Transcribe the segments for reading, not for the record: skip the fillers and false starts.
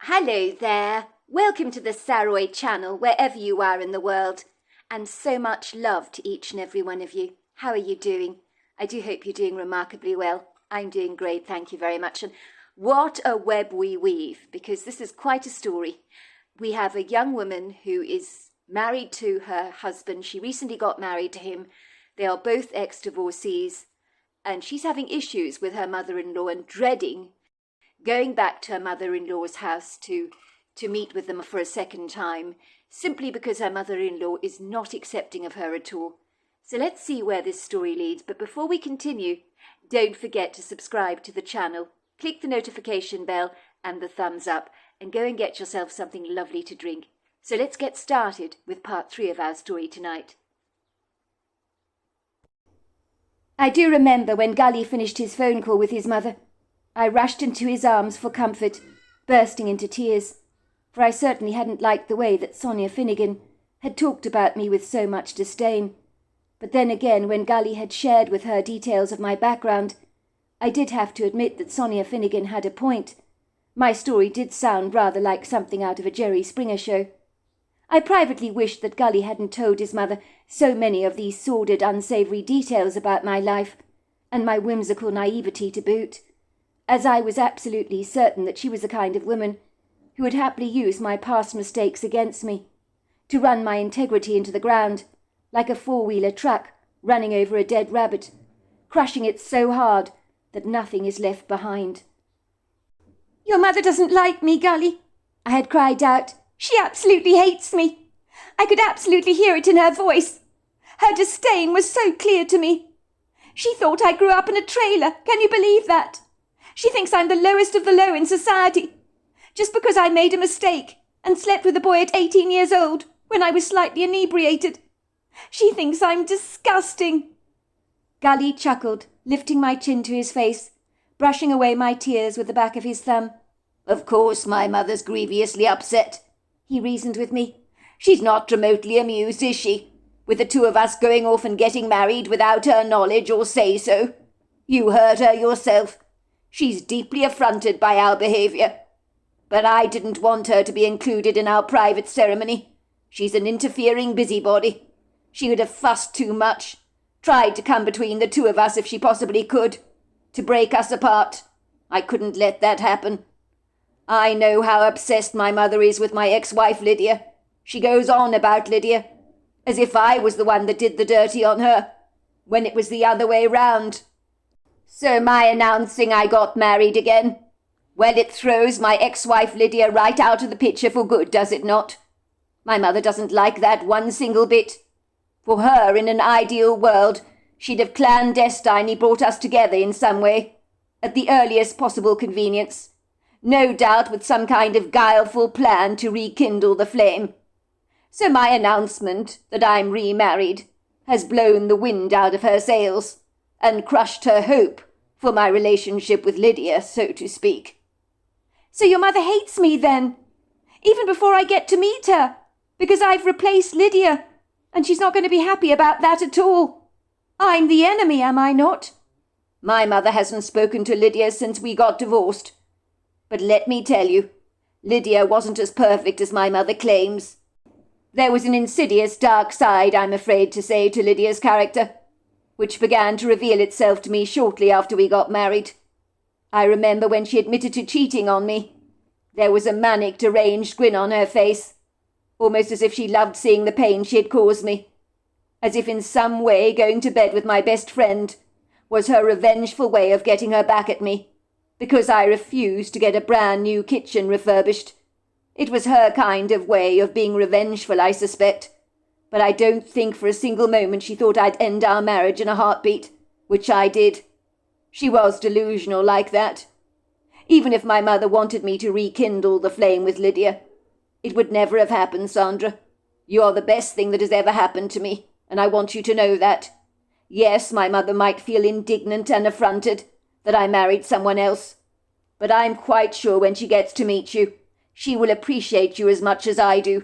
Hello there. Welcome to the Saroy channel, wherever you are in the world. And so much love to each and every one of you. How are you doing? I do hope you're doing remarkably well. I'm doing great, thank you very much. And what a web we weave, because this is quite a story. We have a young woman who is married to her husband. She recently got married to him. They are both ex-divorcees, and she's having issues with her mother-in-law and dreading going back to her mother-in-law's house to meet with them for a second time, simply because her mother-in-law is not accepting of her at all. So let's see where this story leads. But before we continue, don't forget to subscribe to the channel, click the notification bell and the thumbs up, and go and get yourself something lovely to drink. So let's get started with part 3 of our story tonight. I do remember when Gully finished his phone call with his mother. I rushed into his arms for comfort, bursting into tears, for I certainly hadn't liked the way that Sonia Finnegan had talked about me with so much disdain. But then again, when Gully had shared with her details of my background, I did have to admit that Sonia Finnegan had a point. My story did sound rather like something out of a Jerry Springer show. I privately wished that Gully hadn't told his mother so many of these sordid, unsavoury details about my life, and my whimsical naivety to boot, as I was absolutely certain that she was the kind of woman who would happily use my past mistakes against me, to run my integrity into the ground, like a four-wheeler truck running over a dead rabbit, crushing it so hard that nothing is left behind. "Your mother doesn't like me, Gully," I had cried out. "She absolutely hates me. I could absolutely hear it in her voice. Her disdain was so clear to me. She thought I grew up in a trailer. Can you believe that? She thinks I'm the lowest of the low in society, just because I made a mistake and slept with a boy at 18 years old when I was slightly inebriated. She thinks I'm disgusting." Gully chuckled, lifting my chin to his face, brushing away my tears with the back of his thumb. "Of course my mother's grievously upset," he reasoned with me. "She's not remotely amused, is she, with the two of us going off and getting married without her knowledge or say-so? You heard her yourself. She's deeply affronted by our behaviour. But I didn't want her to be included in our private ceremony. She's an interfering busybody. She would have fussed too much, tried to come between the two of us if she possibly could, to break us apart. I couldn't let that happen. I know how obsessed my mother is with my ex-wife Lydia. She goes on about Lydia, as if I was the one that did the dirty on her, when it was the other way round. So my announcing I got married again, well, it throws my ex-wife Lydia right out of the picture for good, does it not? My mother doesn't like that one single bit. For her, in an ideal world, she'd have clandestinely brought us together in some way, at the earliest possible convenience, no doubt with some kind of guileful plan to rekindle the flame. So my announcement that I'm remarried has blown the wind out of her sails, and crushed her hope for my relationship with Lydia, so to speak." "So your mother hates me then, even before I get to meet her, because I've replaced Lydia, and she's not going to be happy about that at all. I'm the enemy, am I not?" "My mother hasn't spoken to Lydia since we got divorced. But let me tell you, Lydia wasn't as perfect as my mother claims. There was an insidious dark side, I'm afraid to say, to Lydia's character, which began to reveal itself to me shortly after we got married. I remember when she admitted to cheating on me. There was a manic, deranged grin on her face, almost as if she loved seeing the pain she had caused me, as if in some way going to bed with my best friend was her revengeful way of getting her back at me, because I refused to get a brand new kitchen refurbished. It was her kind of way of being revengeful, I suspect. But I don't think for a single moment she thought I'd end our marriage in a heartbeat, which I did. She was delusional like that. Even if my mother wanted me to rekindle the flame with Lydia, it would never have happened, Sandra. You're the best thing that has ever happened to me, and I want you to know that. Yes, my mother might feel indignant and affronted that I married someone else, but I'm quite sure when she gets to meet you, she will appreciate you as much as I do,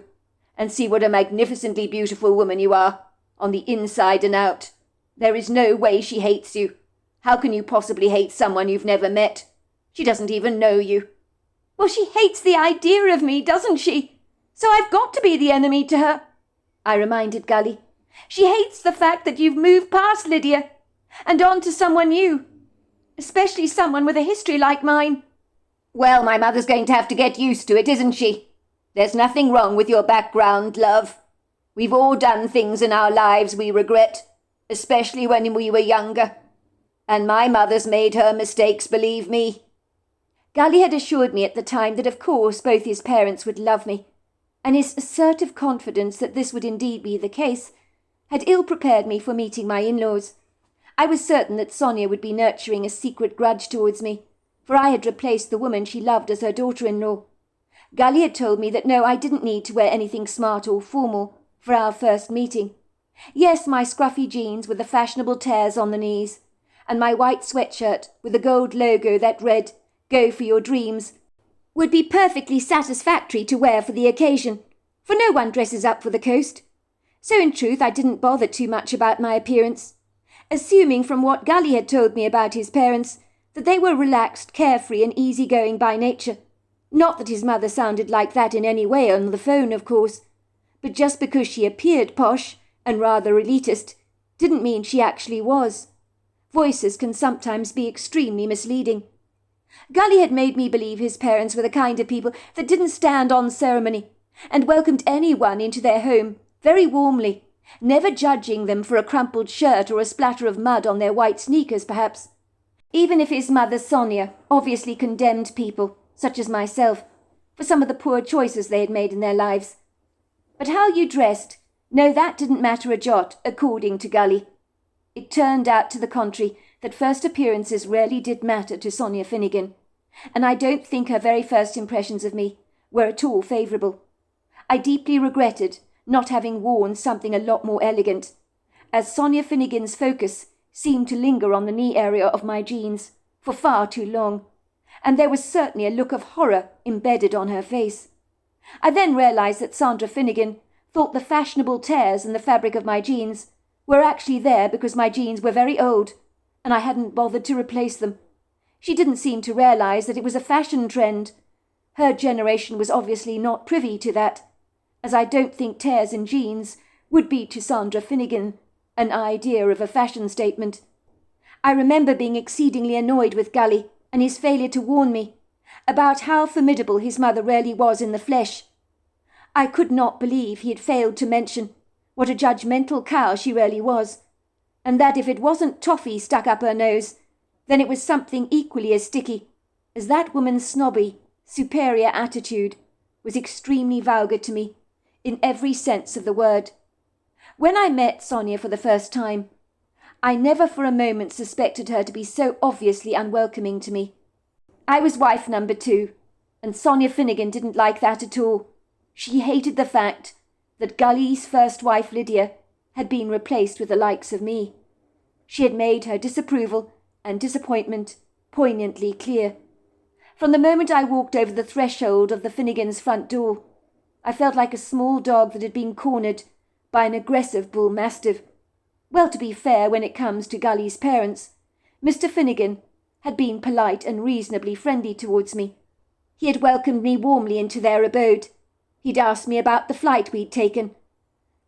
and see what a magnificently beautiful woman you are, on the inside and out. There is no way she hates you. How can you possibly hate someone you've never met? She doesn't even know you. Well, she hates the idea of me, doesn't she? So I've got to be the enemy to her, I reminded Gully. She hates the fact that you've moved past Lydia and on to someone new, especially someone with a history like mine. Well, my mother's going to have to get used to it, isn't she? There's nothing wrong with your background, love. We've all done things in our lives we regret, especially when we were younger. And my mother's made her mistakes, believe me. Gully had assured me at the time that of course both his parents would love me, and his assertive confidence that this would indeed be the case had ill-prepared me for meeting my in-laws. I was certain that Sonia would be nurturing a secret grudge towards me, for I had replaced the woman she loved as her daughter-in-law. Gully had told me that no, I didn't need to wear anything smart or formal for our first meeting. Yes, my scruffy jeans with the fashionable tears on the knees, and my white sweatshirt with the gold logo that read, "Go for your dreams," would be perfectly satisfactory to wear for the occasion, for no one dresses up for the coast. So in truth I didn't bother too much about my appearance, assuming from what Gully had told me about his parents that they were relaxed, carefree and easygoing by nature. Not that his mother sounded like that in any way on the phone, of course, but just because she appeared posh and rather elitist didn't mean she actually was. Voices can sometimes be extremely misleading. Gully had made me believe his parents were the kind of people that didn't stand on ceremony and welcomed anyone into their home very warmly, never judging them for a crumpled shirt or a splatter of mud on their white sneakers, perhaps. Even if his mother Sonia obviously condemned people, such as myself, for some of the poor choices they had made in their lives. But how you dressed, no, that didn't matter a jot, according to Gully. It turned out to the contrary that first appearances rarely did matter to Sonia Finnegan, and I don't think her very first impressions of me were at all favourable. I deeply regretted not having worn something a lot more elegant, as Sonia Finnegan's focus seemed to linger on the knee area of my jeans for far too long, and there was certainly a look of horror embedded on her face. I then realised that Sandra Finnegan thought the fashionable tears in the fabric of my jeans were actually there because my jeans were very old, and I hadn't bothered to replace them. She didn't seem to realise that it was a fashion trend. Her generation was obviously not privy to that, as I don't think tears in jeans would be to Sandra Finnegan an idea of a fashion statement. I remember being exceedingly annoyed with Gully and his failure to warn me about how formidable his mother really was in the flesh. I could not believe he had failed to mention what a judgmental cow she really was, and that if it wasn't toffee stuck up her nose, then it was something equally as sticky, as that woman's snobby, superior attitude was extremely vulgar to me, in every sense of the word. When I met Sonia for the first time, I never for a moment suspected her to be so obviously unwelcoming to me. I was wife number 2, and Sonia Finnegan didn't like that at all. She hated the fact that Gully's first wife Lydia had been replaced with the likes of me. She had made her disapproval and disappointment poignantly clear. From the moment I walked over the threshold of the Finnegans' front door, I felt like a small dog that had been cornered by an aggressive bull mastiff. Well, to be fair, when it comes to Gully's parents, Mr. Finnegan had been polite and reasonably friendly towards me. He had welcomed me warmly into their abode. He'd asked me about the flight we'd taken,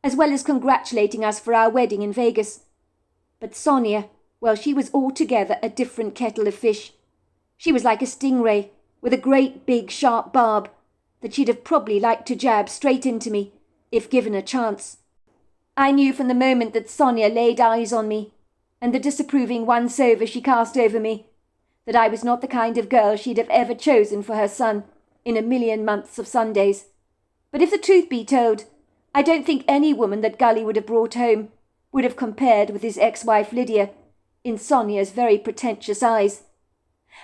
as well as congratulating us for our wedding in Vegas. But Sonia, well, she was altogether a different kettle of fish. She was like a stingray, with a great big sharp barb, that she'd have probably liked to jab straight into me, if given a chance. I knew from the moment that Sonia laid eyes on me, and the disapproving once-over she cast over me, that I was not the kind of girl she'd have ever chosen for her son in a million months of Sundays. But if the truth be told, I don't think any woman that Gully would have brought home would have compared with his ex-wife Lydia in Sonia's very pretentious eyes.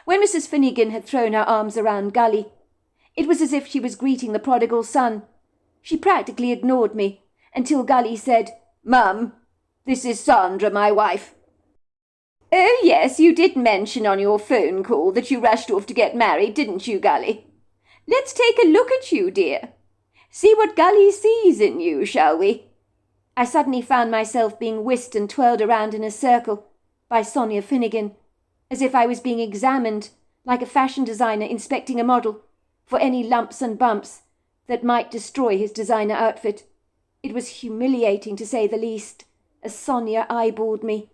When Mrs. Finnegan had thrown her arms around Gully, it was as if she was greeting the prodigal son. She practically ignored me until Gully said, "Mum, this is Sandra, my wife." "Oh yes, you did mention on your phone call that you rushed off to get married, didn't you, Gully? Let's take a look at you, dear. See what Gully sees in you, shall we?" I suddenly found myself being whisked and twirled around in a circle by Sonia Finnegan, as if I was being examined like a fashion designer inspecting a model, for any lumps and bumps that might destroy his designer outfit. It was humiliating, to say the least, as Sonia eyeballed me.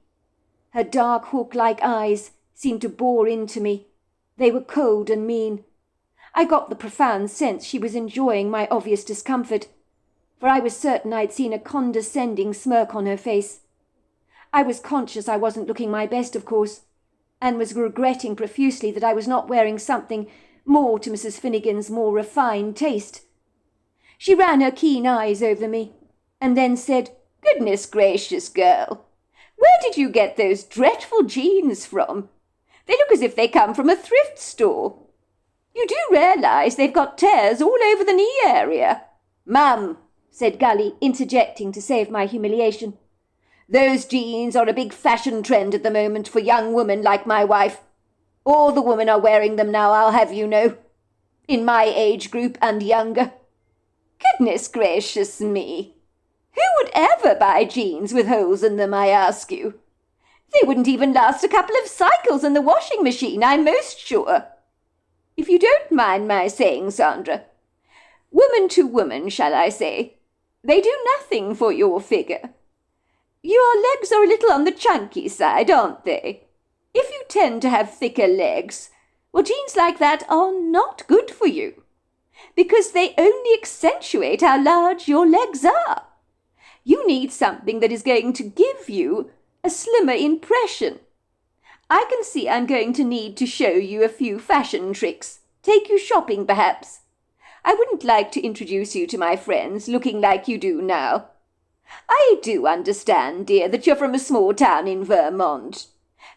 Her dark hawk-like eyes seemed to bore into me. They were cold and mean. I got the profound sense she was enjoying my obvious discomfort, for I was certain I'd seen a condescending smirk on her face. I was conscious I wasn't looking my best, of course, and was regretting profusely that I was not wearing something more to Mrs. Finnegan's more refined taste. She ran her keen eyes over me, and then said, "Goodness gracious, girl, where did you get those dreadful jeans from? They look as if they come from a thrift store. You do realise they've got tears all over the knee area." "Mum," said Gully, interjecting to save my humiliation, "those jeans are a big fashion trend at the moment for young women like my wife. All the women are wearing them now, I'll have you know. In my age group and younger. Goodness gracious me! Who would ever buy jeans with holes in them, I ask you? They wouldn't even last a couple of cycles in the washing machine, I'm most sure. If you don't mind my saying, Sandra, woman to woman, shall I say, they do nothing for your figure. Your legs are a little on the chunky side, aren't they? If you tend to have thicker legs, well, jeans like that are not good for you, because they only accentuate how large your legs are. You need something that is going to give you a slimmer impression. I can see I'm going to need to show you a few fashion tricks. Take you shopping, perhaps. I wouldn't like to introduce you to my friends looking like you do now. I do understand, dear, that you're from a small town in Vermont.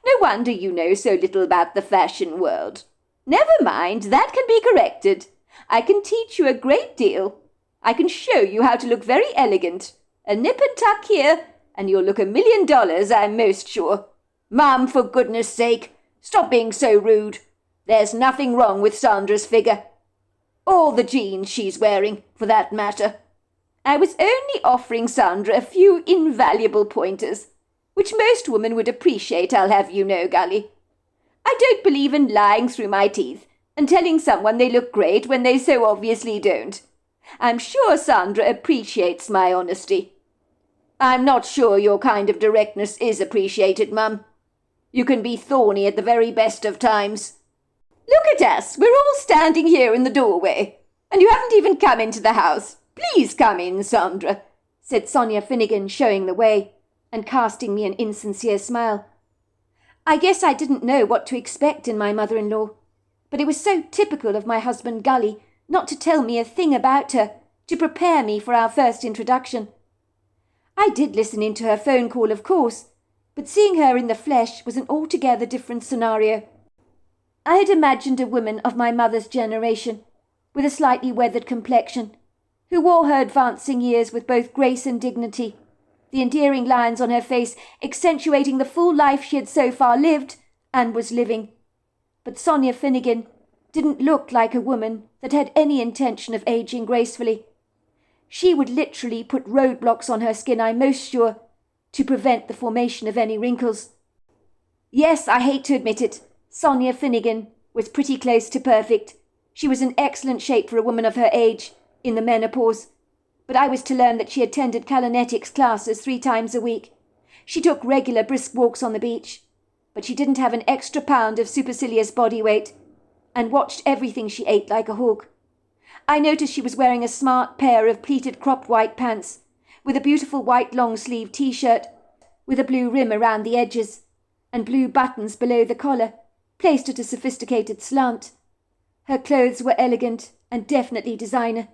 No wonder you know so little about the fashion world. Never mind, that can be corrected. I can teach you a great deal. I can show you how to look very elegant. A nip and tuck here, and you'll look $1 million, I'm most sure. Mum, for goodness sake, stop being so rude. There's nothing wrong with Sandra's figure. Or the jeans she's wearing, for that matter. I was only offering Sandra a few invaluable pointers, which most women would appreciate, I'll have you know, Gully. I don't believe in lying through my teeth and telling someone they look great when they so obviously don't. I'm sure Sandra appreciates my honesty. I'm not sure your kind of directness is appreciated, Mum. You can be thorny at the very best of times. Look at us, we're all standing here in the doorway, and you haven't even come into the house. Please come in, Sandra, said Sonia Finnegan, showing the way, and casting me an insincere smile. I guess I didn't know what to expect in my mother-in-law, but it was so typical of my husband Gully not to tell me a thing about her, to prepare me for our first introduction. I did listen into her phone call, of course, but seeing her in the flesh was an altogether different scenario. I had imagined a woman of my mother's generation, with a slightly weathered complexion, who wore her advancing years with both grace and dignity, the endearing lines on her face accentuating the full life she had so far lived and was living. But Sonia Finnegan didn't look like a woman that had any intention of aging gracefully. She would literally put roadblocks on her skin, I'm most sure, to prevent the formation of any wrinkles. Yes, I hate to admit it, Sonia Finnegan was pretty close to perfect. She was in excellent shape for a woman of her age, in the menopause, but I was to learn that she attended Kalanetics classes 3 times a week. She took regular brisk walks on the beach, but she didn't have an extra pound of supercilious body weight, and watched everything she ate like a hawk. I noticed she was wearing a smart pair of pleated cropped white pants, with a beautiful white long-sleeved T-shirt, with a blue rim around the edges, and blue buttons below the collar, placed at a sophisticated slant. Her clothes were elegant and definitely designer,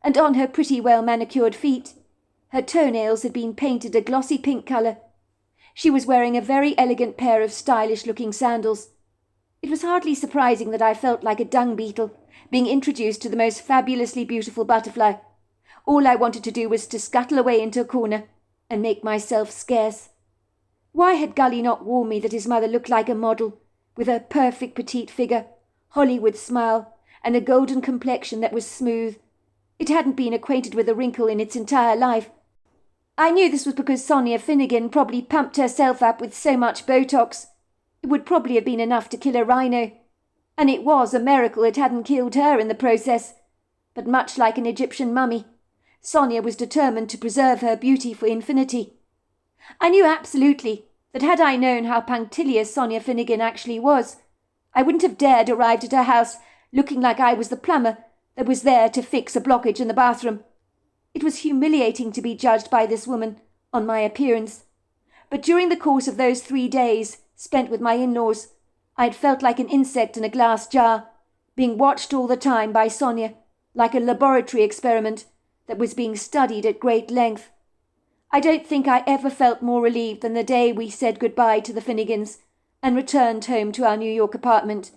and on her pretty well-manicured feet, her toenails had been painted a glossy pink colour. She was wearing a very elegant pair of stylish-looking sandals. It was hardly surprising that I felt like a dung beetle, being introduced to the most fabulously beautiful butterfly. All I wanted to do was to scuttle away into a corner and make myself scarce. Why had Gully not warned me that his mother looked like a model, with her perfect petite figure, Hollywood smile, and a golden complexion that was smooth? It hadn't been acquainted with a wrinkle in its entire life. I knew this was because Sonia Finnegan probably pumped herself up with so much Botox. It would probably have been enough to kill a rhino. And it was a miracle it hadn't killed her in the process. But much like an Egyptian mummy, Sonia was determined to preserve her beauty for infinity. I knew absolutely that had I known how punctilious Sonia Finnegan actually was, I wouldn't have dared arrive at her house looking like I was the plumber that was there to fix a blockage in the bathroom. It was humiliating to be judged by this woman on my appearance. But during the course of those 3 days spent with my in-laws, I had felt like an insect in a glass jar, being watched all the time by Sonia, like a laboratory experiment that was being studied at great length. I don't think I ever felt more relieved than the day we said goodbye to the Finnegans and returned home to our New York apartment.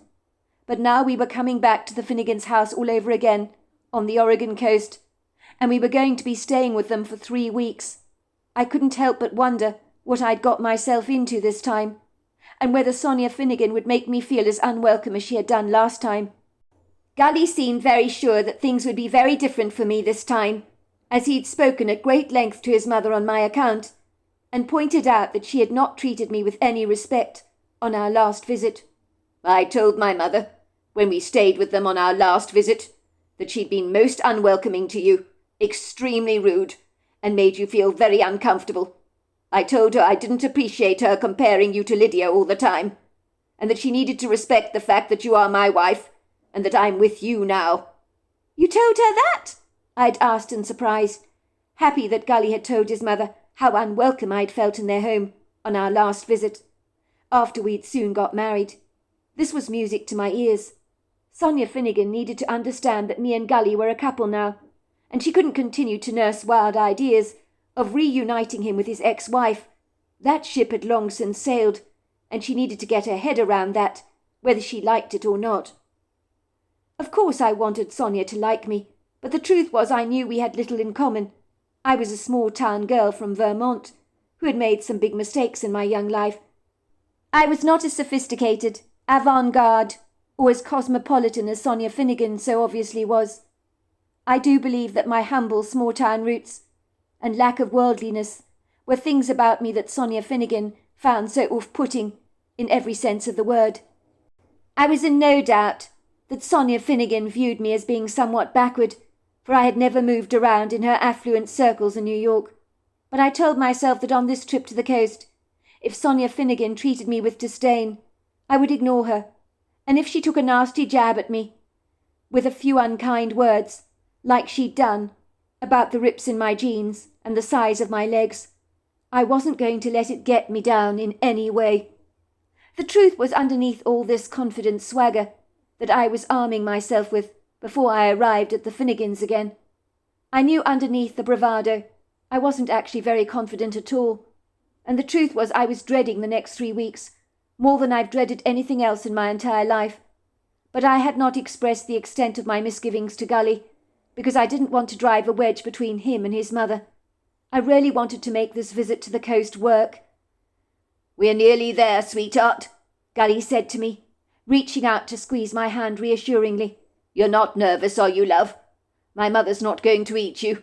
But now we were coming back to the Finnegans' house all over again, on the Oregon coast, and we were going to be staying with them for 3 weeks. I couldn't help but wonder what I'd got myself into this time, and whether Sonia Finnegan would make me feel as unwelcome as she had done last time. Gully seemed very sure that things would be very different for me this time, as he'd spoken at great length to his mother on my account, and pointed out that she had not treated me with any respect on our last visit. I told my mother, when we stayed with them on our last visit, that she'd been most unwelcoming to you, extremely rude, and made you feel very uncomfortable. I told her I didn't appreciate her comparing you to Lydia all the time, and that she needed to respect the fact that you are my wife, and that I'm with you now. You told her that? I'd asked in surprise, happy that Gully had told his mother how unwelcome I'd felt in their home on our last visit, after we'd soon got married. This was music to my ears. Sonia Finnegan needed to understand that me and Gully were a couple now, and she couldn't continue to nurse wild ideas of reuniting him with his ex-wife. That ship had long since sailed, and she needed to get her head around that, whether she liked it or not. Of course I wanted Sonia to like me, but the truth was I knew we had little in common. I was a small-town girl from Vermont, who had made some big mistakes in my young life. I was not as sophisticated, avant-garde, or as cosmopolitan as Sonia Finnegan so obviously was. I do believe that my humble small-town roots and lack of worldliness were things about me that Sonia Finnegan found so off-putting in every sense of the word. I was in no doubt that Sonia Finnegan viewed me as being somewhat backward, for I had never moved around in her affluent circles in New York. But I told myself that on this trip to the coast, if Sonia Finnegan treated me with disdain, I would ignore her, and if she took a nasty jab at me, with a few unkind words, like she'd done, about the rips in my jeans and the size of my legs, I wasn't going to let it get me down in any way. The truth was underneath all this confident swagger that I was arming myself with before I arrived at the Finnegans again. I knew underneath the bravado I wasn't actually very confident at all, and the truth was I was dreading the next 3 weeks, more than I've dreaded anything else in my entire life. But I had not expressed the extent of my misgivings to Gully, because I didn't want to drive a wedge between him and his mother. I really wanted to make this visit to the coast work. "We're nearly there, sweetheart," Gully said to me, reaching out to squeeze my hand reassuringly. "You're not nervous, are you, love? My mother's not going to eat you."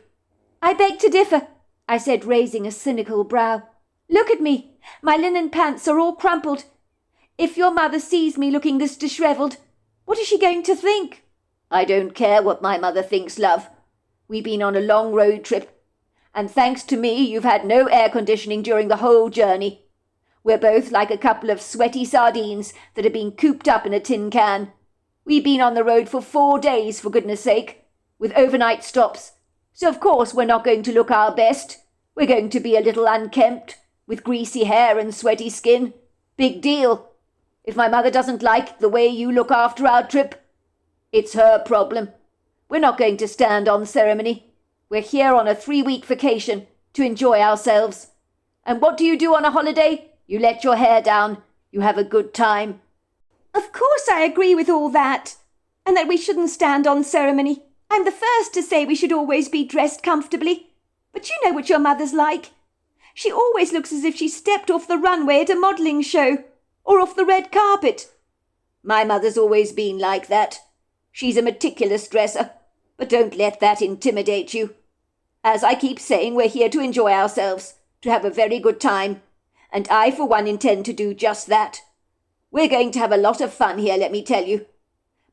"I beg to differ," I said, raising a cynical brow. "Look at me. My linen pants are all crumpled. If your mother sees me looking this dishevelled, what is she going to think?" "I don't care what my mother thinks, love. We've been on a long road trip, and thanks to me you've had no air conditioning during the whole journey. We're both like a couple of sweaty sardines that have been cooped up in a tin can. We've been on the road for 4 days, for goodness sake, with overnight stops. So of course we're not going to look our best. We're going to be a little unkempt, with greasy hair and sweaty skin. Big deal. If my mother doesn't like the way you look after our trip, it's her problem. We're not going to stand on ceremony. We're here on a 3-week vacation to enjoy ourselves. And what do you do on a holiday? You let your hair down. You have a good time." "Of course I agree with all that, and that we shouldn't stand on ceremony. I'm the first to say we should always be dressed comfortably. But you know what your mother's like. She always looks as if she stepped off the runway at a modelling show, or off the red carpet." "My mother's always been like that. She's a meticulous dresser, but don't let that intimidate you. As I keep saying, we're here to enjoy ourselves, to have a very good time, and I for one intend to do just that. We're going to have a lot of fun here, let me tell you.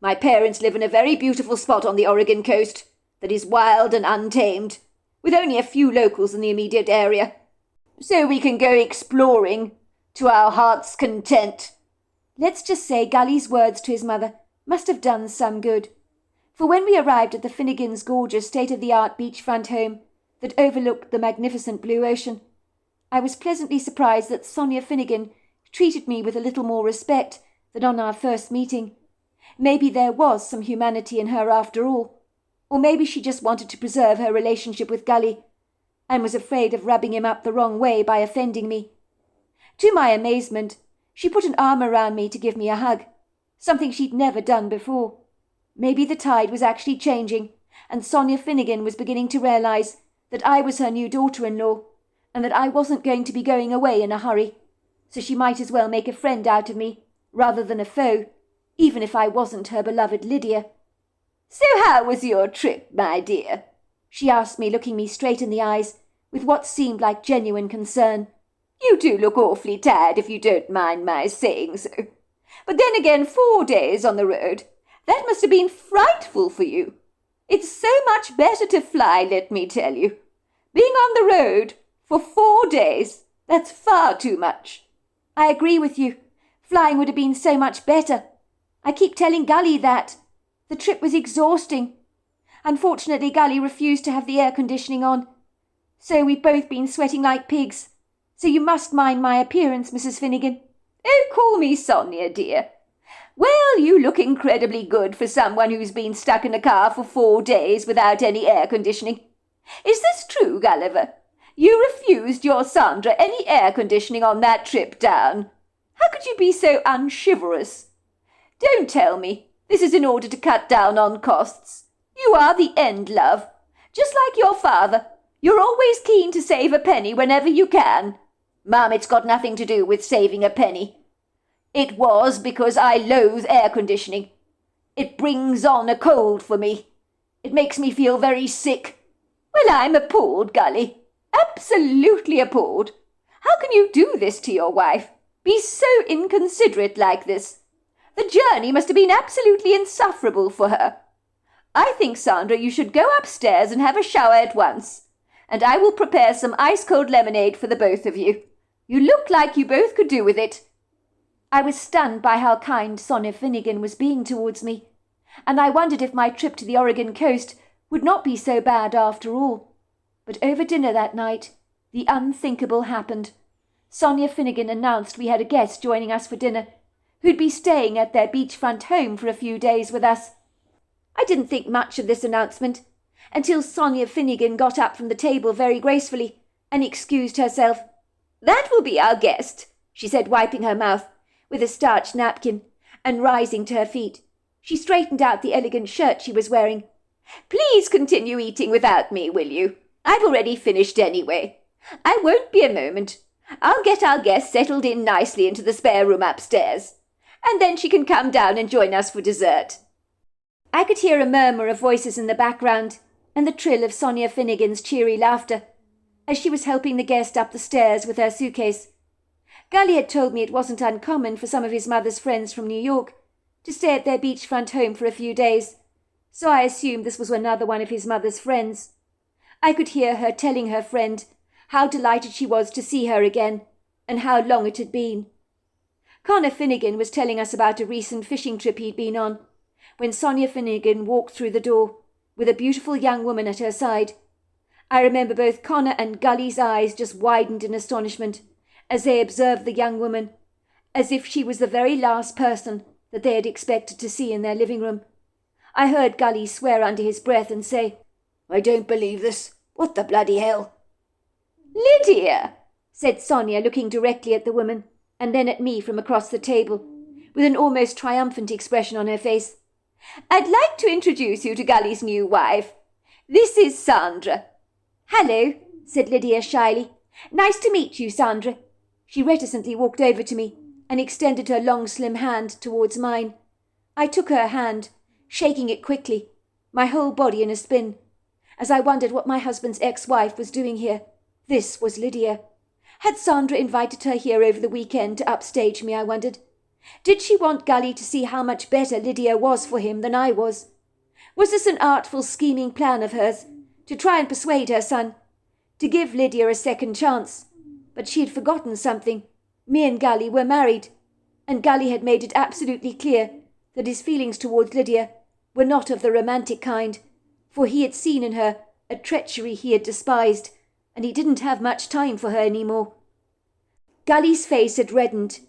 My parents live in a very beautiful spot on the Oregon coast that is wild and untamed, with only a few locals in the immediate area. So we can go exploring to our heart's content." Let's just say Gully's words to his mother must have done some good. For when we arrived at the Finnegans' gorgeous state-of-the-art beachfront home that overlooked the magnificent blue ocean, I was pleasantly surprised that Sonia Finnegan treated me with a little more respect than on our first meeting. Maybe there was some humanity in her after all, or maybe she just wanted to preserve her relationship with Gully and was afraid of rubbing him up the wrong way by offending me. To my amazement, she put an arm around me to give me a hug, something she'd never done before. Maybe the tide was actually changing, and Sonia Finnegan was beginning to realize that I was her new daughter-in-law, and that I wasn't going to be going away in a hurry, so she might as well make a friend out of me, rather than a foe, even if I wasn't her beloved Lydia. "So how was your trip, my dear?" she asked me, looking me straight in the eyes, with what seemed like genuine concern. "You do look awfully tired, if you don't mind my saying so. But then again, 4 days on the road, that must have been frightful for you. It's so much better to fly, let me tell you. Being on the road for 4 days, that's far too much." I agree with you. Flying would have been so much better. I keep telling Gully that. The trip was exhausting. Unfortunately, Gully refused to have the air conditioning on. So we've both been sweating like pigs. So you must mind my appearance, Mrs. Finnegan. "Oh, call me Sonia, dear. Well, you look incredibly good for someone who's been stuck in a car for 4 days without any air conditioning. Is this true, Gulliver? You refused your Sandra any air conditioning on that trip down. How could you be so unchivalrous? Don't tell me this is in order to cut down on costs. You are the end, love. Just like your father, you're always keen to save a penny whenever you can. Mum, it's got nothing to do with saving a penny. It was because I loathe air conditioning. It brings on a cold for me. It makes me feel very sick. Well, I'm appalled, Gully. Absolutely appalled. How can you do this to your wife? Be so inconsiderate like this. The journey must have been absolutely insufferable for her. I think, Sandra, you should go upstairs and have a shower at once, and I will prepare some ice-cold lemonade for the both of you. You look like you both could do with it." I was stunned by how kind Sonia Finnegan was being towards me, and I wondered if my trip to the Oregon coast would not be so bad after all. But over dinner that night, the unthinkable happened. Sonia Finnegan announced we had a guest joining us for dinner, who'd be staying at their beachfront home for a few days with us. I didn't think much of this announcement, until Sonia Finnegan got up from the table very gracefully and excused herself. "That will be our guest," she said, wiping her mouth with a starched napkin, and rising to her feet. She straightened out the elegant shirt she was wearing. "Please continue eating without me, will you? I've already finished anyway. I won't be a moment. I'll get our guest settled in nicely into the spare room upstairs, and then she can come down and join us for dessert." I could hear a murmur of voices in the background, and the trill of Sonia Finnegan's cheery laughter, as she was helping the guest up the stairs with her suitcase. Gully had told me it wasn't uncommon for some of his mother's friends from New York to stay at their beachfront home for a few days, so I assumed this was another one of his mother's friends. I could hear her telling her friend how delighted she was to see her again, and how long it had been. Connor Finnegan was telling us about a recent fishing trip he'd been on, when Sonia Finnegan walked through the door, with a beautiful young woman at her side. I remember both Connor and Gully's eyes just widened in astonishment as they observed the young woman, as if she was the very last person that they had expected to see in their living room. I heard Gully swear under his breath and say, "I don't believe this. What the bloody hell?" "Lydia," said Sonia, looking directly at the woman, and then at me from across the table, with an almost triumphant expression on her face. "I'd like to introduce you to Gully's new wife. This is Sandra." "Hello," said Lydia shyly. "Nice to meet you, Sandra." She reticently walked over to me and extended her long, slim hand towards mine. I took her hand, shaking it quickly, my whole body in a spin, as I wondered what my husband's ex-wife was doing here. This was Lydia. Had Sandra invited her here over the weekend to upstage me, I wondered? Did she want Gully to see how much better Lydia was for him than I was? Was this an artful scheming plan of hers, to try and persuade her son, to give Lydia a second chance? But she had forgotten something. Me and Gully were married, and Gully had made it absolutely clear that his feelings towards Lydia were not of the romantic kind, for he had seen in her a treachery he had despised, and he didn't have much time for her any more. Gully's face had reddened.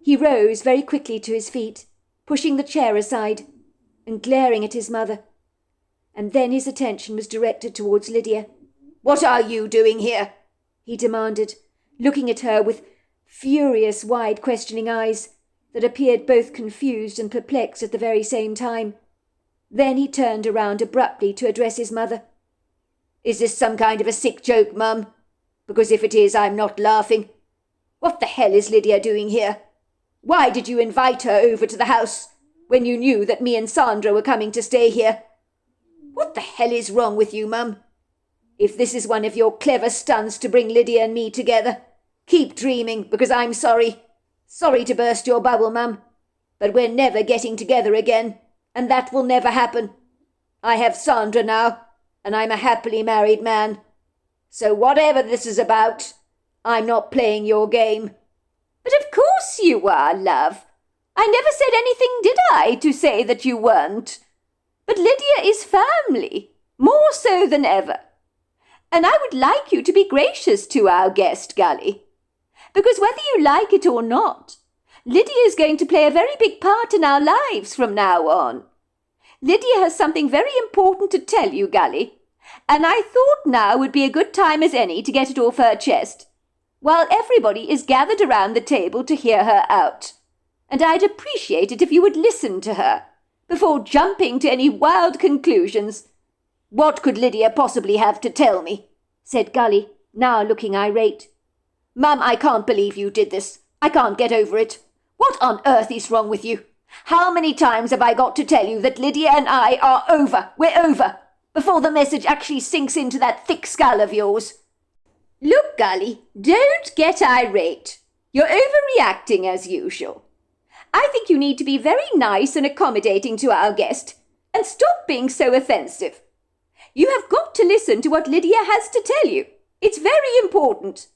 He rose very quickly to his feet, pushing the chair aside and glaring at his mother. And then his attention was directed towards Lydia. "What are you doing here?" he demanded, looking at her with furious, wide, questioning eyes that appeared both confused and perplexed at the very same time. Then he turned around abruptly to address his mother. "Is this some kind of a sick joke, Mum? Because if it is, I'm not laughing. What the hell is Lydia doing here? Why did you invite her over to the house when you knew that me and Sandra were coming to stay here? What the hell is wrong with you, Mum? If this is one of your clever stunts to bring Lydia and me together, keep dreaming, because I'm sorry. Sorry to burst your bubble, Mum, but we're never getting together again, and that will never happen. I have Sandra now, and I'm a happily married man. So whatever this is about, I'm not playing your game." "But of course you are, love. I never said anything, did I, to say that you weren't? But Lydia is family, more so than ever. And I would like you to be gracious to our guest, Gully. Because whether you like it or not, Lydia is going to play a very big part in our lives from now on. Lydia has something very important to tell you, Gully, and I thought now would be a good time as any to get it off her chest, while everybody is gathered around the table to hear her out. And I'd appreciate it if you would listen to her, before jumping to any wild conclusions." "What could Lydia possibly have to tell me?" said Gully, now looking irate. "Mum, I can't believe you did this. I can't get over it. What on earth is wrong with you? How many times have I got to tell you that Lydia and I are over, we're over, before the message actually sinks into that thick skull of yours?" "Look, Gully, don't get irate. You're overreacting as usual. I think you need to be very nice and accommodating to our guest, and stop being so offensive. You have got to listen to what Lydia has to tell you. It's very important."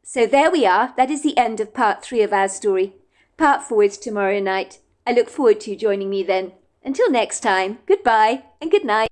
So there we are. That is the end of part 3 of our story. Part 4 is tomorrow night. I look forward to you joining me then. Until next time, goodbye and good night.